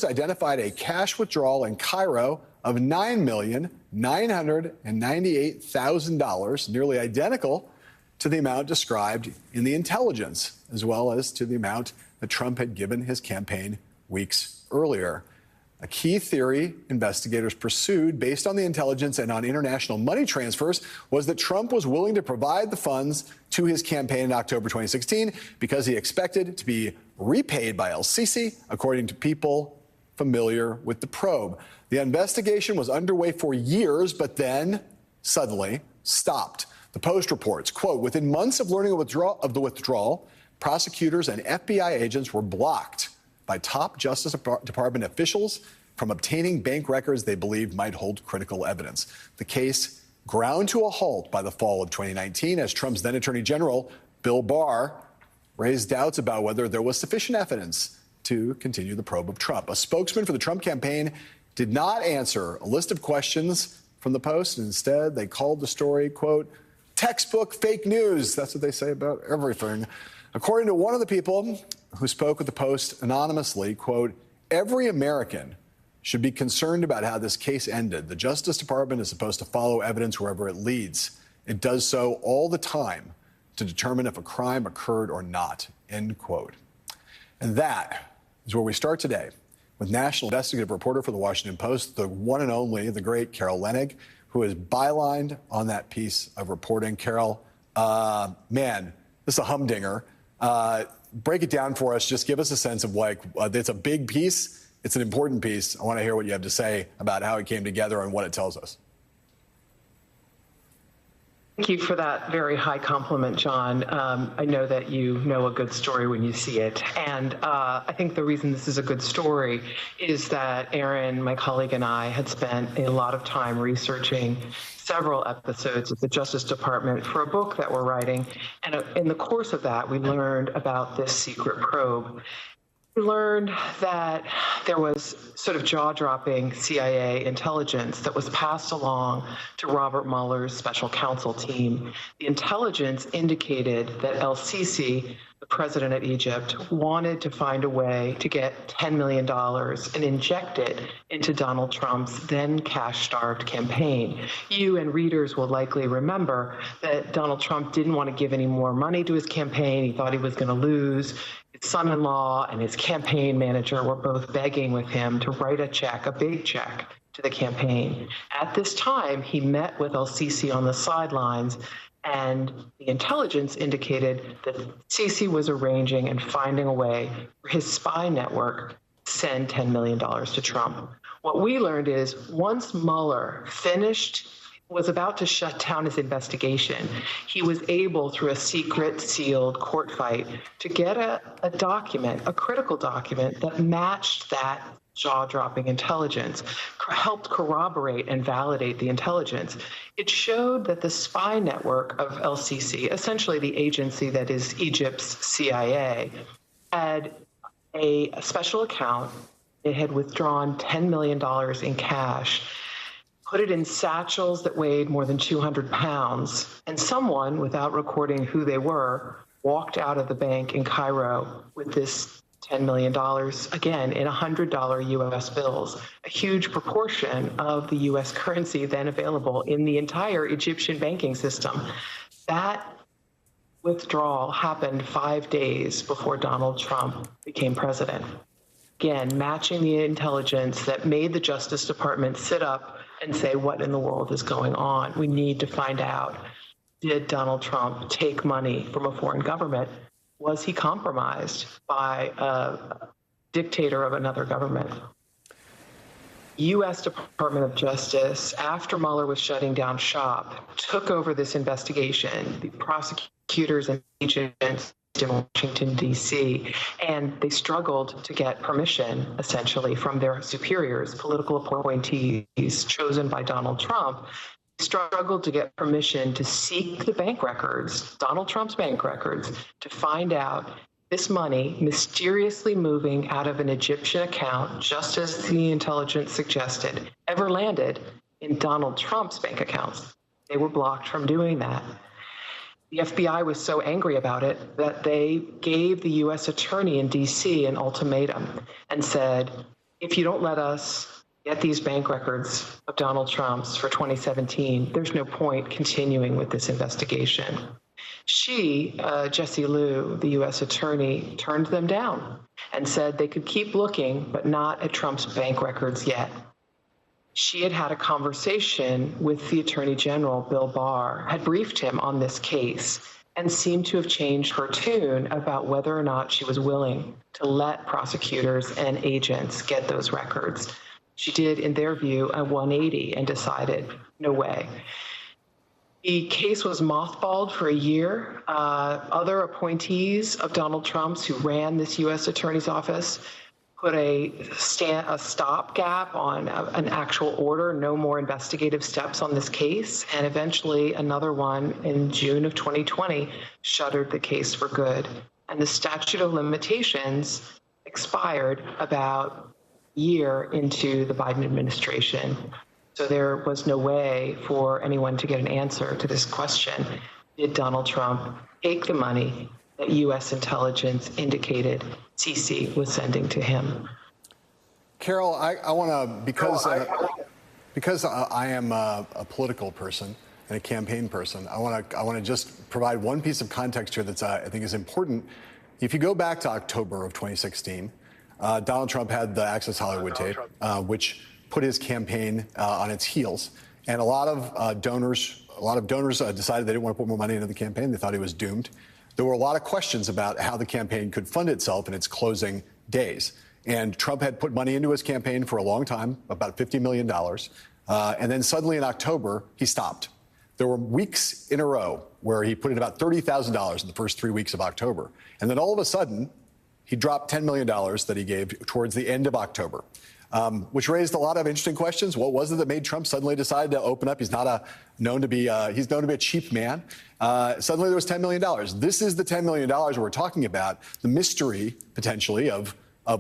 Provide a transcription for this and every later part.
identified a cash withdrawal in Cairo of $9,998,000, nearly identical to the amount described in the intelligence, as well as to the amount that Trump had given his campaign weeks earlier. A key theory investigators pursued based on the intelligence and on international money transfers was that Trump was willing to provide the funds to his campaign in October 2016 because he expected to be repaid by El-Sisi, according to people familiar with the probe. The investigation was underway for years, but then suddenly stopped. The Post reports, quote, within months of learning of the withdrawal, prosecutors and FBI agents were blocked by top Justice Department officials from obtaining bank records they believed might hold critical evidence. The case ground to a halt by the fall of 2019 as Trump's then Attorney General, Bill Barr, raised doubts about whether there was sufficient evidence to continue the probe of Trump. A spokesman for the Trump campaign did not answer a list of questions from the Post. Instead, they called the story, quote, textbook fake news. That's what they say about everything. According to one of the people who spoke with the Post anonymously, quote, every American should be concerned about how this case ended. The Justice Department is supposed to follow evidence wherever it leads. It does so all the time to determine if a crime occurred or not, end quote. And that is where we start today with national investigative reporter for the Washington Post, the one and only, the great Carol Leonnig, who is bylined on that piece of reporting. Carol, man, this is a humdinger. Break it down for us. Just give us a sense of it's a big piece. It's an important piece. I want to hear what you have to say about how it came together and what it tells us. Thank you for that very high compliment, John. I know that you know a good story when you see it. And I think the reason this is a good story is that Aaron, my colleague, and I had spent a lot of time researching several episodes of the Justice Department for a book that we're writing. And in the course of that, we learned about this secret probe. We learned that there was sort of jaw-dropping CIA intelligence that was passed along to Robert Mueller's special counsel team. The intelligence indicated that El-Sisi, the president of Egypt, wanted to find a way to get $10 million and inject it into Donald Trump's then cash-starved campaign. You and readers will likely remember that Donald Trump didn't want to give any more money to his campaign. He thought he was going to lose. His son-in-law and his campaign manager were both begging with him to write a check, a big check, to the campaign. At this time, he met with El-Sisi on the sidelines, and the intelligence indicated that Sisi was arranging and finding a way for his spy network to send $10 million to Trump. What we learned is once Mueller was about to shut down his investigation, he was able, through a secret, sealed court fight, to get a document, a critical document that matched that jaw-dropping intelligence, helped corroborate and validate the intelligence. It showed that the spy network of El-Sisi, essentially the agency that is Egypt's CIA, had a special account. It had withdrawn $10 million in cash, put it in satchels that weighed more than 200 pounds, and someone, without recording who they were, walked out of the bank in Cairo with this $10 million, again, in $100 U.S. bills, a huge proportion of the U.S. currency then available in the entire Egyptian banking system. That withdrawal happened 5 days before Donald Trump became president. Again, matching the intelligence that made the Justice Department sit up and say, what in the world is going on? We need to find out. Did Donald Trump take money from a foreign government? Was he compromised by a dictator of another government? U.S. Department of Justice, after Mueller was shutting down shop, took over this investigation. The prosecutors and agents in Washington, D.C., and they struggled to get permission, essentially, from their superiors, political appointees chosen by Donald Trump. They struggled to get permission to seek the bank records, Donald Trump's bank records, to find out this money mysteriously moving out of an Egyptian account, just as the intelligence suggested, ever landed in Donald Trump's bank accounts. They were blocked from doing that. The FBI was so angry about it that they gave the U.S. attorney in D.C. an ultimatum and said, if you don't let us get these bank records of Donald Trump's for 2017, there's no point continuing with this investigation. She, Jessie Liu, the U.S. attorney, turned them down and said they could keep looking, but not at Trump's bank records yet. She had had a conversation with the Attorney General, Bill Barr, had briefed him on this case, and seemed to have changed her tune about whether or not she was willing to let prosecutors and agents get those records. She did, in their view, a 180 and decided, no way. The case was mothballed for a year. Other appointees of Donald Trump's who ran this U.S. Attorney's Office put a stopgap on an actual order, no more investigative steps on this case, and eventually another one in June of 2020 shuttered the case for good. And the statute of limitations expired about a year into the Biden administration. So there was no way for anyone to get an answer to this question. Did Donald Trump take the money that U.S. intelligence indicated Sisi was sending to him? Carol, I want to, because I am a political person and a campaign person, I want to just provide one piece of context here that I think is important. If you go back to October of 2016, Donald Trump had the Access Hollywood tape, which put his campaign on its heels, and a lot of donors decided they didn't want to put more money into the campaign. They thought he was doomed. There were a lot of questions about how the campaign could fund itself in its closing days. And Trump had put money into his campaign for a long time, about $50 million. And then suddenly in October, he stopped. There were weeks in a row where he put in about $30,000 in the first 3 weeks of October. And then all of a sudden, he dropped $10 million that he gave towards the end of October, which raised a lot of interesting questions. What was it that made Trump suddenly decide to open up? He's known to be a cheap man. Suddenly there was $10 million. This is the $10 million we're talking about. The mystery, potentially, of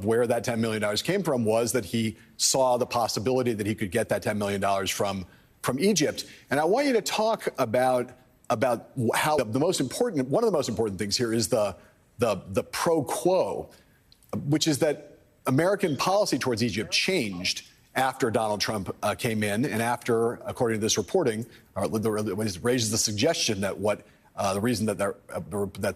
where that $10 million came from was that he saw the possibility that he could get that $10 million from Egypt. And I want you to talk about how one of the most important things here is the pro quo, which is that American policy towards Egypt changed after Donald Trump came in, and after, according to this reporting, raises the suggestion that the reason that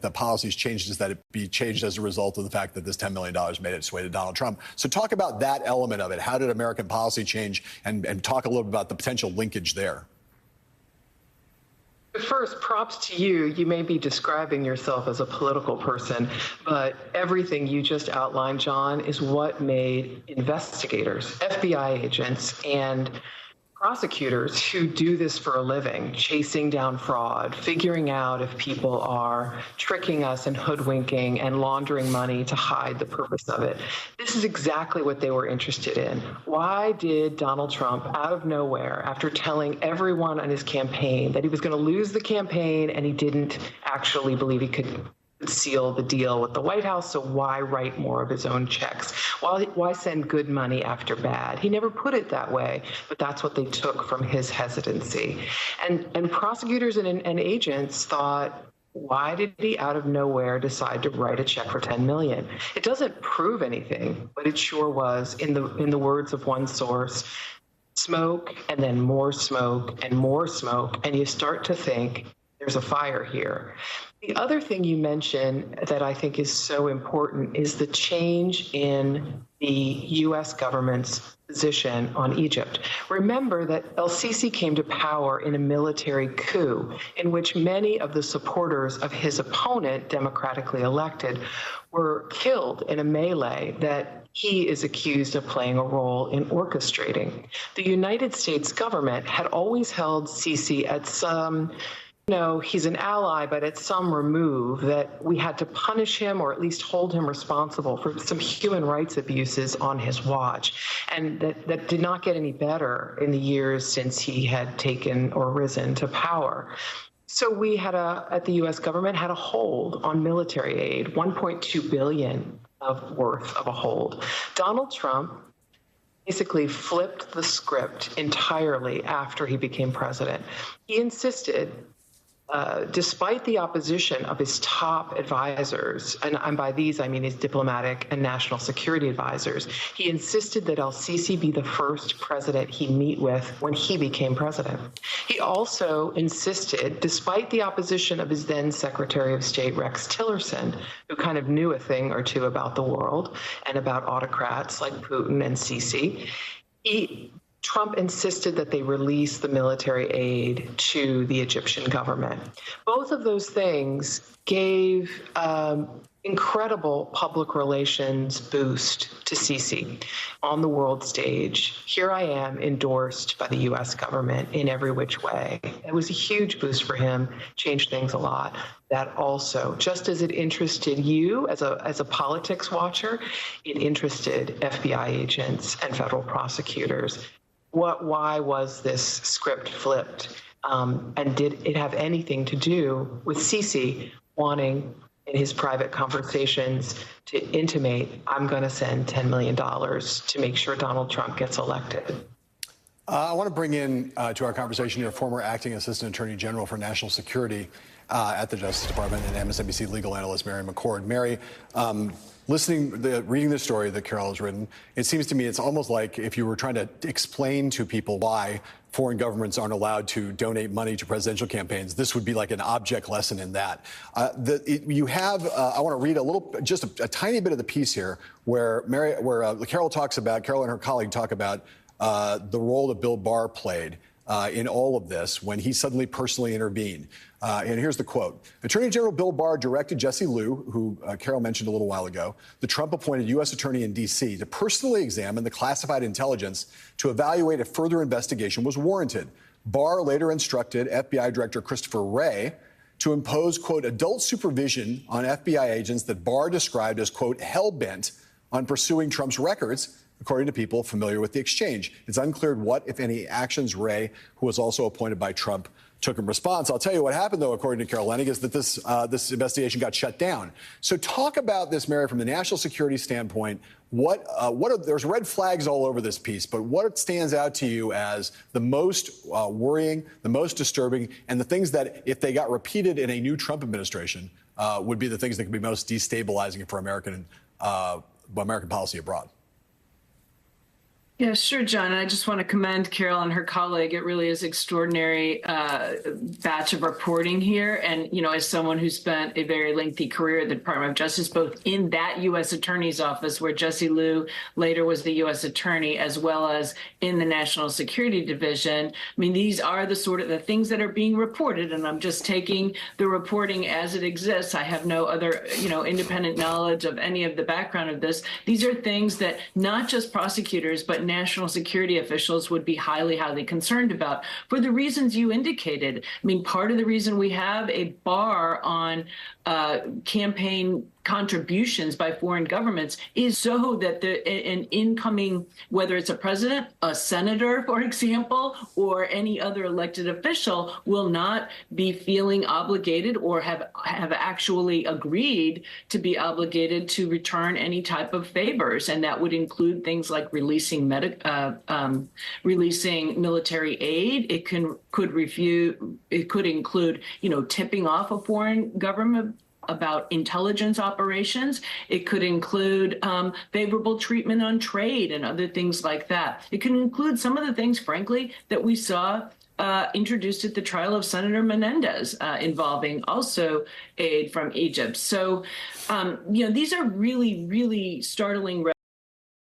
the policies changed is that it be changed as a result of the fact that this $10 million made its way to Donald Trump. So talk about that element of it. How did American policy change? And talk a little bit about the potential linkage there. First, props to you. You may be describing yourself as a political person, but everything you just outlined, John, is what made investigators, FBI agents, and prosecutors who do this for a living, chasing down fraud, figuring out if people are tricking us and hoodwinking and laundering money to hide the purpose of it. This is exactly what they were interested in. Why did Donald Trump, out of nowhere, after telling everyone on his campaign that he was going to lose the campaign and he didn't actually believe he could seal the deal with the White House, so why write more of his own checks? Why send good money after bad? He never put it that way, but that's what they took from his hesitancy. And prosecutors and agents thought, why did he out of nowhere decide to write a check for $10 million? It doesn't prove anything, but it sure was, in the words of one source, smoke and then more smoke and more smoke, and you start to think there's a fire here. The other thing you mentioned that I think is so important is the change in the U.S. government's position on Egypt. Remember that el-Sisi came to power in a military coup in which many of the supporters of his opponent, democratically elected, were killed in a melee that he is accused of playing a role in orchestrating. The United States government had always held Sisi at some he's an ally, but at some remove, that we had to punish him or at least hold him responsible for some human rights abuses on his watch. And that did not get any better in the years since he had taken or risen to power. So we had at the U.S. government had a hold on military aid, $1.2 billion worth of a hold. Donald Trump basically flipped the script entirely after he became president. He insisted despite the opposition of his top advisors, and by these I mean his diplomatic and national security advisors, he insisted that el-Sisi be the first president he meet with when he became president. He also insisted, despite the opposition of his then Secretary of State Rex Tillerson, who kind of knew a thing or two about the world and about autocrats like Putin and Sisi, Trump insisted that they release the military aid to the Egyptian government. Both of those things gave incredible public relations boost to Sisi on the world stage. Here I am, endorsed by the U.S. government in every which way. It was a huge boost for him, changed things a lot. That also, just as it interested you as a politics watcher, it interested FBI agents and federal prosecutors. Why was this script flipped? And did it have anything to do with Sisi wanting, in his private conversations, to intimate, I'm going to send $10 million to make sure Donald Trump gets elected? I want to bring in to our conversation here former acting assistant attorney general for national security at the Justice Department and MSNBC legal analyst Mary McCord. Mary, reading the story that Carol has written, it seems to me it's almost like if you were trying to explain to people why foreign governments aren't allowed to donate money to presidential campaigns, this would be like an object lesson in that. I want to read just a tiny bit of the piece here where Carol and her colleague talk about the role that Bill Barr played in all of this when he suddenly personally intervened. And here's the quote. Attorney General Bill Barr directed Jesse Liu, who Carol mentioned a little while ago, the Trump-appointed U.S. attorney in D.C., to personally examine the classified intelligence to evaluate if further investigation was warranted. Barr later instructed FBI Director Christopher Wray to impose, quote, adult supervision on FBI agents that Barr described as, quote, hell-bent on pursuing Trump's records, according to people familiar with the exchange. It's unclear what, if any, actions Wray, who was also appointed by Trump, took in response. I'll tell you what happened, though, according to Carol Leonnig, is that this investigation got shut down. So talk about this, Mary, from the national security standpoint. There's red flags all over this piece, but what stands out to you as the most worrying, the most disturbing, and the things that, if they got repeated in a new Trump administration, would be the things that could be most destabilizing for American policy abroad? Yeah, sure, John. And I just want to commend Carol and her colleague. It really is extraordinary batch of reporting here. And, you know, as someone who spent a very lengthy career at the Department of Justice, both in that U.S. Attorney's Office, where Jesse Liu later was the U.S. Attorney, as well as in the National Security Division. I mean, these are the things that are being reported, and I'm just taking the reporting as it exists. I have no other, independent knowledge of any of the background of this. These are things that not just prosecutors, but national security officials would be highly, highly concerned about for the reasons you indicated. I mean, part of the reason we have a bar on campaign contributions by foreign governments is so that an incoming, whether it's a president, a senator, for example, or any other elected official, will not be feeling obligated or have actually agreed to be obligated to return any type of favors. And that would include things like releasing military aid. It could include, tipping off a foreign government about intelligence operations. It could include favorable treatment on trade and other things like that. It can include some of the things, frankly, that we saw introduced at the trial of Senator Menendez, involving also aid from Egypt. So, these are really, really startling